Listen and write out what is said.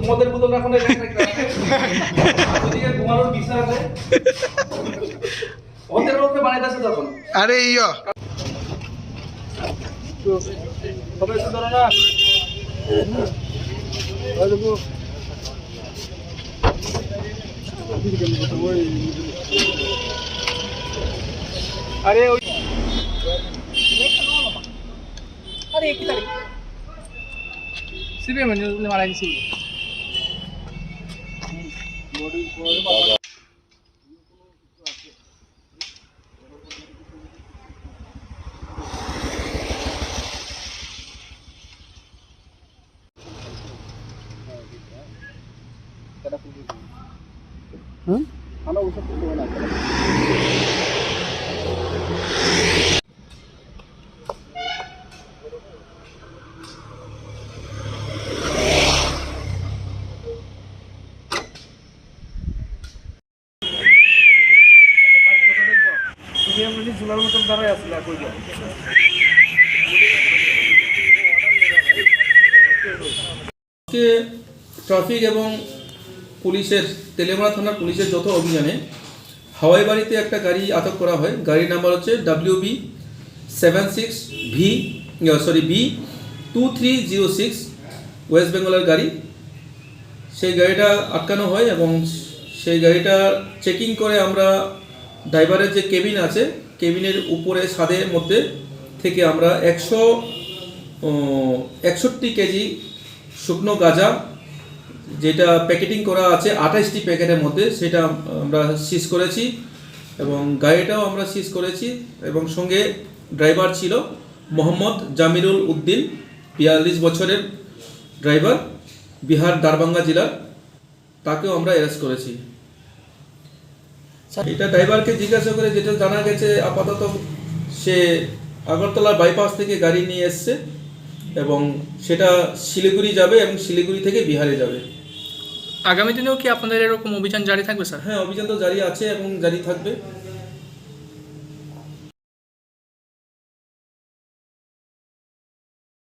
মদের বোতল রাখুন, ঘুমানোর বিছানা আছে ওদের লোককে বানাইতেছে তখন। আরে ইয়া সবাই তো ধরো না আরে ওই আরে কি তারিখ সিবিএম ने मारा किसी खाना वो सब तो होना চুলার মতন দাঁড়ায় আসলে ট্রাফিক এবং পুলিশের তেলেমারা থানার পুলিশের যৌথ অভিযানে হাওয়াই বাড়িতে একটা গাড়ি আটক করা হয়। গাড়ির নাম্বার হচ্ছে B2306 ওয়েস্ট বেঙ্গলের গাড়ি। সেই গাড়িটা আটকানো হয় এবং সেই গাড়িটা চেকিং করে আমরা ড্রাইভারের যে কেবিন আছে কেবিনের উপরে ছাদের মধ্যে থেকে আমরা 161 কেজি শুকনো গাঁজা যেটা প্যাকেটিং করা আছে 28টি প্যাকেটের মধ্যে সেটা আমরা সিজ করেছি এবং গাড়িটাও আমরা সিজ করেছি এবং সঙ্গে ড্রাইভার ছিল মোহাম্মদ জামিরুল উদ্দিন 42 বছরের ড্রাইভার, বিহার দারভাঙ্গা জেলার, তাকেও আমরা অ্যারেস্ট করেছি। এটা ড্রাইভারকে জিজ্ঞাসা করে যেটা জানা গেছে আপাতত সে আগরতলা বাইপাস থেকে গাড়ি নিয়ে এসছে এবং সেটা শিলিগুড়ি যাবে এবং শিলিগুড়ি থেকে বিহারে যাবে। আগামী দিনেও কি আপনাদের এরকম অভিযান জারি থাকবে স্যার? হ্যাঁ, অভিযান তো জারি আছে এবং জারি থাকবে।